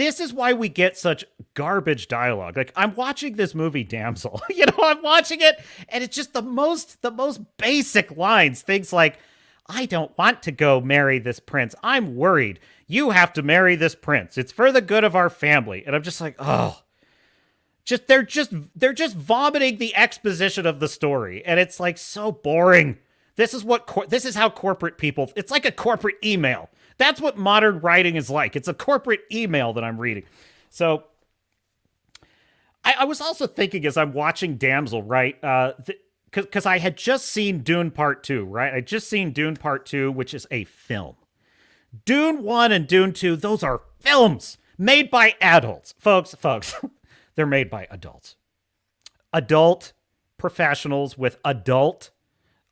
this is why we get such garbage dialogue. Like, I'm watching this movie Damsel. I'm watching it, and it's just the most basic lines. Things like, I don't want to go marry this prince. I'm worried. You have to marry this prince. It's for the good of our family. And I'm just like, oh, they're just vomiting the exposition of the story, and it's like so boring. This is how corporate people. It's like a corporate email. That's what modern writing is like. It's a corporate email that I'm reading. So I was also thinking as I'm watching Damsel, right? Because I had just seen Dune Part 2, right? I just seen Dune Part 2, which is a film. Dune 1 and Dune 2, those are films made by adults. Folks, they're made by adults. Adult professionals with adult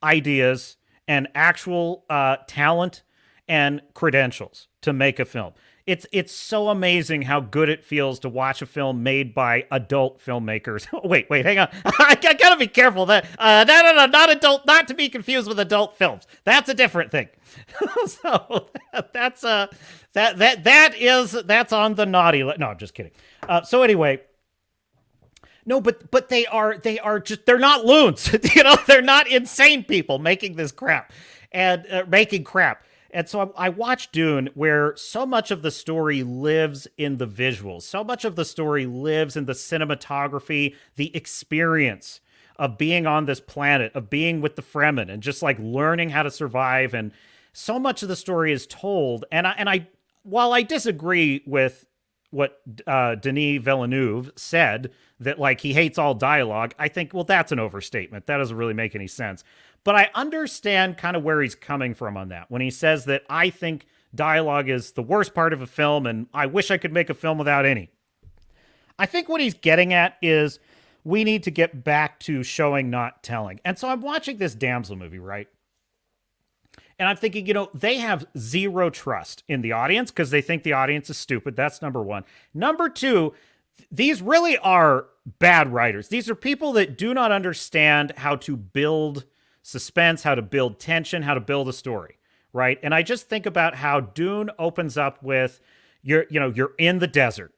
ideas and actual talent and credentials to make a film. It's so amazing how good it feels to watch a film made by adult filmmakers. wait, hang on. I gotta be careful. No, not adult, not to be confused with adult films. That's a different thing. So that's that's on the naughty list. No, I'm just kidding. So anyway. No, but they are just, they're not loons. They're not insane people making this crap and making crap. And so I watched Dune, where so much of the story lives in the visuals. So much of the story lives in the cinematography, the experience of being on this planet, of being with the Fremen and just like learning how to survive. And so much of the story is told. And I while I disagree with what Denis Villeneuve said, that like he hates all dialogue, I think, well, that's an overstatement. That doesn't really make any sense. But I understand kind of where he's coming from on that. When he says that I think dialogue is the worst part of a film and I wish I could make a film without any. I think what he's getting at is we need to get back to showing, not telling. And so I'm watching this Damsel movie, right? And I'm thinking, they have zero trust in the audience because they think the audience is stupid. That's number one. Number two, these really are bad writers. These are people that do not understand how to build suspense, how to build tension, how to build a story, right? And I just think about how Dune opens up with, you're in the desert.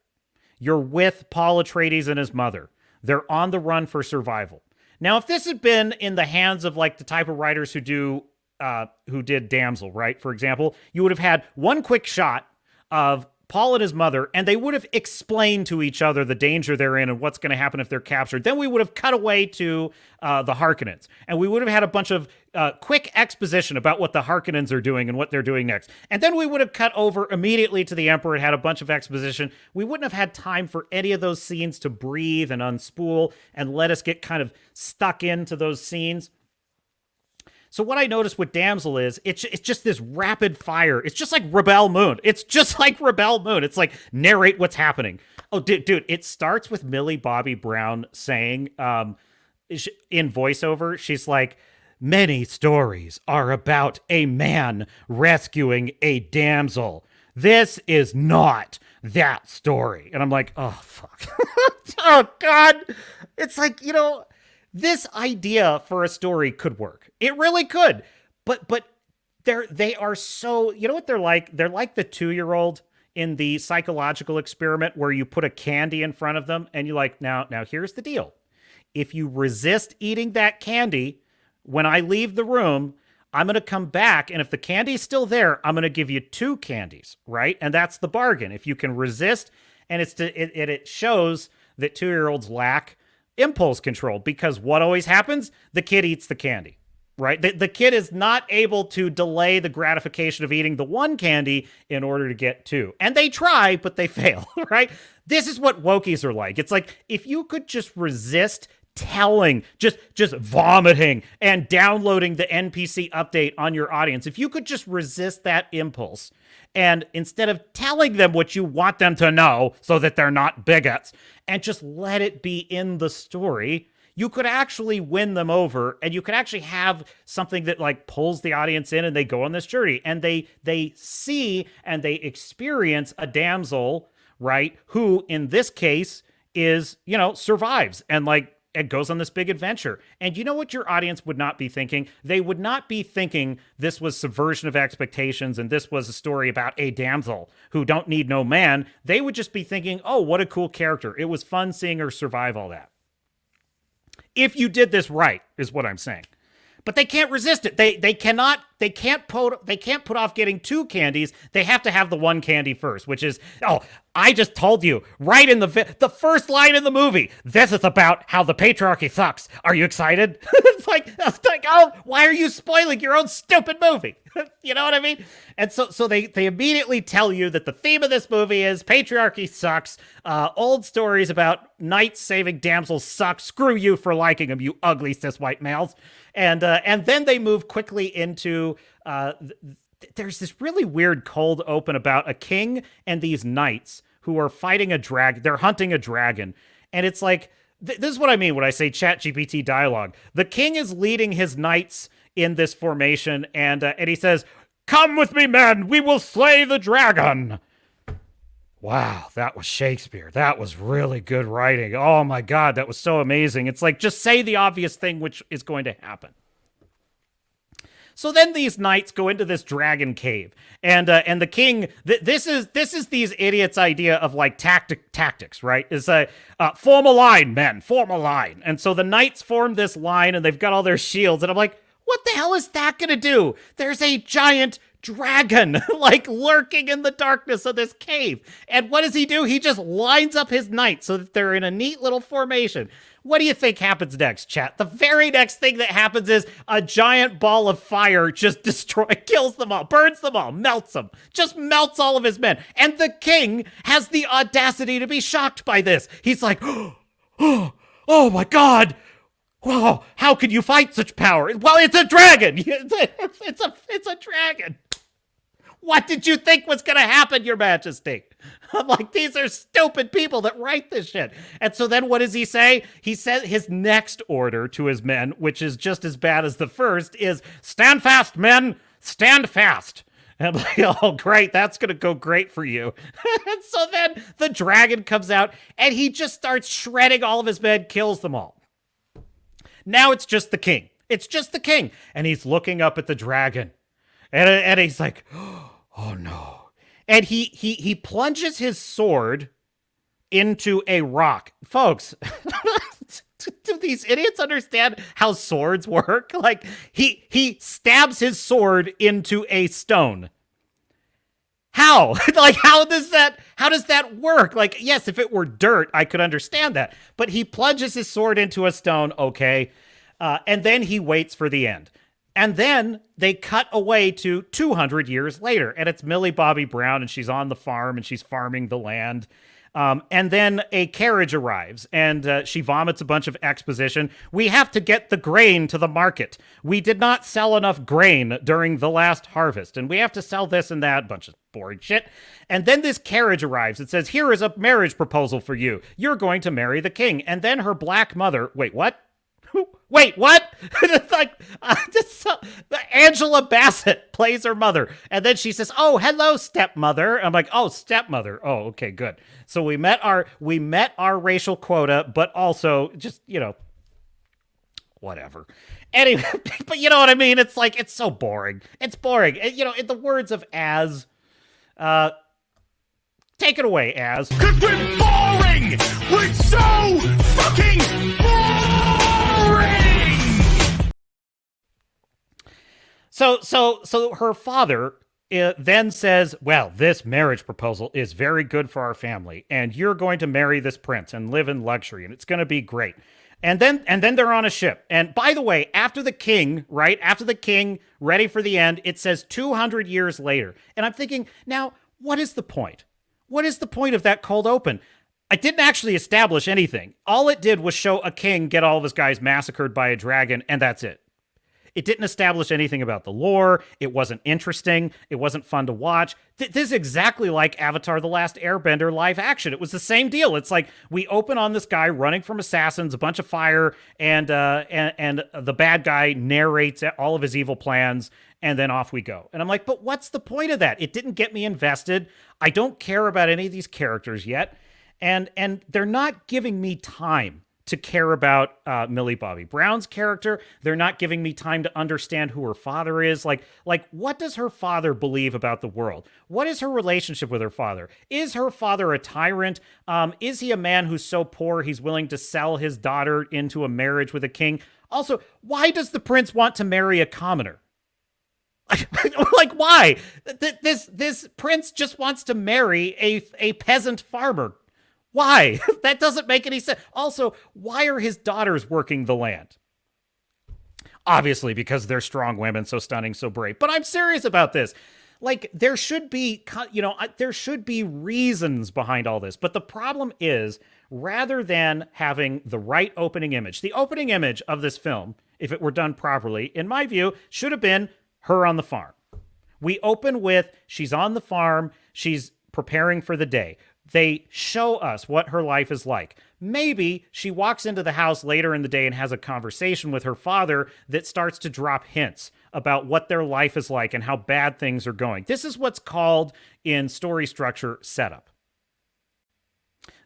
You're with Paul Atreides and his mother. They're on the run for survival. Now, if this had been in the hands of like the type of writers who did Damsel, right? For example, you would have had one quick shot of Paul and his mother, and they would have explained to each other the danger they're in and what's going to happen if they're captured. Then we would have cut away to the Harkonnens, and we would have had a bunch of quick exposition about what the Harkonnens are doing and what they're doing next. And then we would have cut over immediately to the Emperor and had a bunch of exposition. We wouldn't have had time for any of those scenes to breathe and unspool and let us get kind of stuck into those scenes. So what I noticed with Damsel is it's just this rapid fire. It's just like Rebel Moon. It's just like Rebel Moon. It's like narrate what's happening. Oh, dude, it starts with Millie Bobby Brown saying in voiceover, she's like, many stories are about a man rescuing a damsel. This is not that story. And I'm like, oh, fuck. Oh, God. It's like, this idea for a story could work. It really could. But they are so, you know what they're like? They're like the 2-year-old in the psychological experiment where you put a candy in front of them and you're like, now here's the deal. If you resist eating that candy, when I leave the room, I'm going to come back, and if the candy's still there, I'm going to give you 2 candies, right? And that's the bargain. If you can resist, and it shows that 2-year-olds lack impulse control, because what always happens? The kid eats the candy, right? The kid is not able to delay the gratification of eating the 1 candy in order to get 2. And they try, but they fail, right? This is what wokies are like. It's like, if you could just resist telling, just vomiting and downloading the NPC update on your audience, if you could just resist that impulse, and instead of telling them what you want them to know so that they're not bigots, and just let it be in the story, you could actually win them over, and you could actually have something that like pulls the audience in, and they go on this journey, and they see and they experience a damsel, right, who in this case is, survives and like and goes on this big adventure. And you know what your audience would not be thinking? They would not be thinking this was subversion of expectations and this was a story about a damsel who don't need no man. They would just be thinking, oh, what a cool character. It was fun seeing her survive all that. If you did this right, is what I'm saying. But they can't resist it. They can't put off getting two candies. They have to have the one candy first, which is, oh, I just told you right in the first line in the movie. This is about how the patriarchy sucks. Are you excited? it's like, oh, why are you spoiling your own stupid movie? You know what I mean? And so they immediately tell you that the theme of this movie is patriarchy sucks. Old stories about knights saving damsels suck. Screw you for liking them, you ugly cis white males. And then they move quickly into there's this really weird cold open about a king and these knights who are fighting a dragon. They're hunting a dragon. And it's like, this is what I mean when I say Chat-GPT dialogue. The king is leading his knights in this formation, and he says, "Come with me, men, we will slay the dragon." Wow, that was Shakespeare. That was really good writing. Oh my God, that was so amazing. It's like, just say the obvious thing, which is going to happen. So then these knights go into this dragon cave, and the king. This is these idiots' idea of like tactics, right? Is form a line, men, form a line. And so the knights form this line, and they've got all their shields, and I'm like, what the hell is that gonna do? There's a giant dragon like lurking in the darkness of this cave, and what does he do? He just lines up his knights so that they're in a neat little formation. What do you think happens next, chat? The very next thing that happens is a giant ball of fire just kills them all, burns them all, melts them, just melts all of his men. And the king has the audacity to be shocked by this. He's like, oh my God. Whoa, how could you fight such power? Well, it's a dragon. It's a dragon. What did you think was going to happen, Your Majesty? I'm like, these are stupid people that write this shit. And so then what does he say? He says his next order to his men, which is just as bad as the first, is stand fast, men, stand fast. And I'm like, oh, great, that's going to go great for you. And so then the dragon comes out and he just starts shredding all of his men, kills them all. Now it's just the king. It's just the king. And he's looking up at the dragon. And he's like, oh no. And he plunges his sword into a rock. Folks, do these idiots understand how swords work? Like, he stabs his sword into a stone. How? Like, how does that work? Like, yes, if it were dirt, I could understand that. But he plunges his sword into a stone, okay. And then he waits for the end. And then they cut away to 200 years later. And it's Millie Bobby Brown, and she's on the farm, and she's farming the land. And then a carriage arrives, and she vomits a bunch of exposition. We have to get the grain to the market. We did not sell enough grain during the last harvest, and we have to sell this and that, bunch of boring shit. And then this carriage arrives. It says, here is a marriage proposal for you. You're going to marry the king. And then her black mother, wait, what? Wait, what? It's like Angela Bassett plays her mother. And then she says, oh, hello, stepmother. I'm like, oh, stepmother. Oh, okay, good. So we met our racial quota, but also just, whatever. Anyway, but you know what I mean? It's like, it's so boring. It's boring. In the words of Az, take it away, Az. 'Cause we're boring! We're so fucking boring! So her father then says, well, this marriage proposal is very good for our family, and you're going to marry this prince and live in luxury, and it's going to be great. And then they're on a ship. And by the way, after the king, ready for the end, it says 200 years later. And I'm thinking, now, what is the point? What is the point of that cold open? I didn't actually establish anything. All it did was show a king get all of his guys massacred by a dragon, and that's it. It didn't establish anything about the lore. It wasn't interesting. It wasn't fun to watch. This is exactly like Avatar: The Last Airbender live action. It was the same deal. It's like we open on this guy running from assassins, a bunch of fire, and the bad guy narrates all of his evil plans, and then off we go. And I'm like, but what's the point of that? It didn't get me invested. I don't care about any of these characters yet, and they're not giving me time to care about Millie Bobby Brown's character. They're not giving me time to understand who her father is. Like, what does her father believe about the world? What is her relationship with her father? Is her father a tyrant? Is he a man who's so poor he's willing to sell his daughter into a marriage with a king? Also, why does the prince want to marry a commoner? Like, why? This prince just wants to marry a peasant farmer. Why? That doesn't make any sense. Also, why are his daughters working the land? Obviously, because they're strong women, so stunning, so brave. But I'm serious about this. Like, there should be, there should be reasons behind all this. But the problem is, rather than having the right opening image, the opening image of this film, if it were done properly, in my view, should have been her on the farm. We open with, she's on the farm, she's preparing for the day. They show us what her life is like. Maybe she walks into the house later in the day and has a conversation with her father that starts to drop hints about what their life is like and how bad things are going. This is what's called in story structure setup.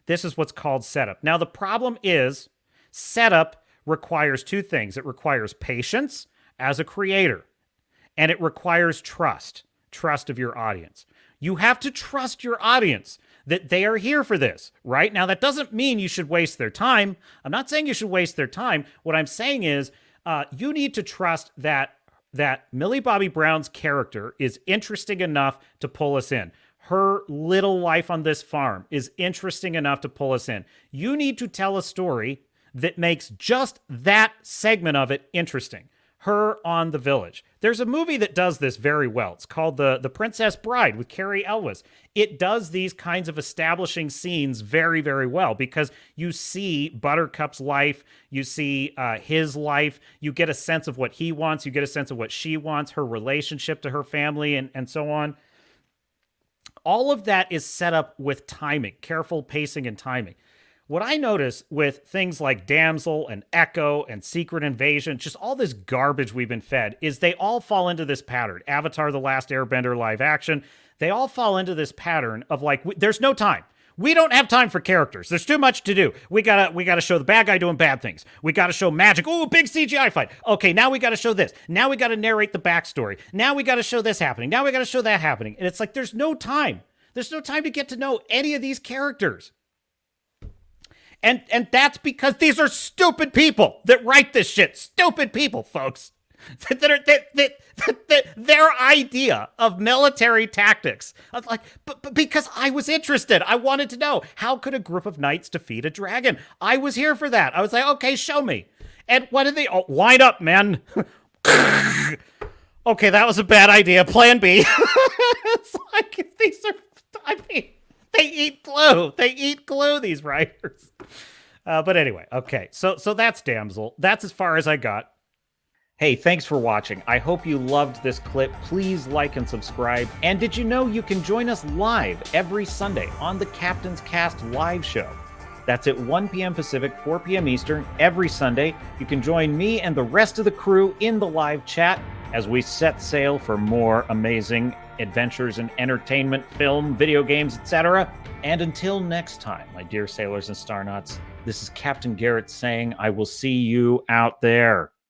This is what's called setup. Now, the problem is setup requires two things. It requires patience as a creator, and it requires trust of your audience. You have to trust your audience that they are here for this, right? Now, that doesn't mean you should waste their time. I'm not saying you should waste their time. What I'm saying is you need to trust that Millie Bobby Brown's character is interesting enough to pull us in. Her little life on this farm is interesting enough to pull us in. You need to tell a story that makes just that segment of it interesting. Her on the village. There's a movie that does this very well. It's called The Princess Bride with Carrie Elwes. It does these kinds of establishing scenes very, very well because you see Buttercup's life, you see his life, you get a sense of what he wants, you get a sense of what she wants, her relationship to her family, and so on. All of that is set up with timing, careful pacing and timing. What I notice with things like Damsel and Echo and Secret Invasion, just all this garbage we've been fed, is they all fall into this pattern. Avatar: The Last Airbender live action, they all fall into this pattern of like, there's no time. We don't have time for characters. There's too much to do. We gotta show the bad guy doing bad things. We gotta show magic. Ooh, big CGI fight. Okay, now we gotta show this. Now we gotta narrate the backstory. Now we gotta show this happening. Now we gotta show that happening. And it's like, there's no time. There's no time to get to know any of these characters. And that's because these are stupid people that write this shit. Stupid people, folks. Their idea of military tactics. I was like, but because I was interested. I wanted to know, how could a group of knights defeat a dragon? I was here for that. I was like, okay, show me. And what did they... Oh, line up, men. Okay, that was a bad idea. Plan B. It's like, these are... I mean... They eat glue. They eat glue, these writers. But anyway, okay. So that's Damsel. That's as far as I got. Hey, thanks for watching. I hope you loved this clip. Please like and subscribe. And did you know you can join us live every Sunday on the Captain's Cast live show? That's at 1 p.m. Pacific, 4 p.m. Eastern, every Sunday. You can join me and the rest of the crew in the live chat as we set sail for more amazing adventures in entertainment, film, video games, etc. And until next time, my dear sailors and starnauts, this is Captain Garrett saying, I will see you out there.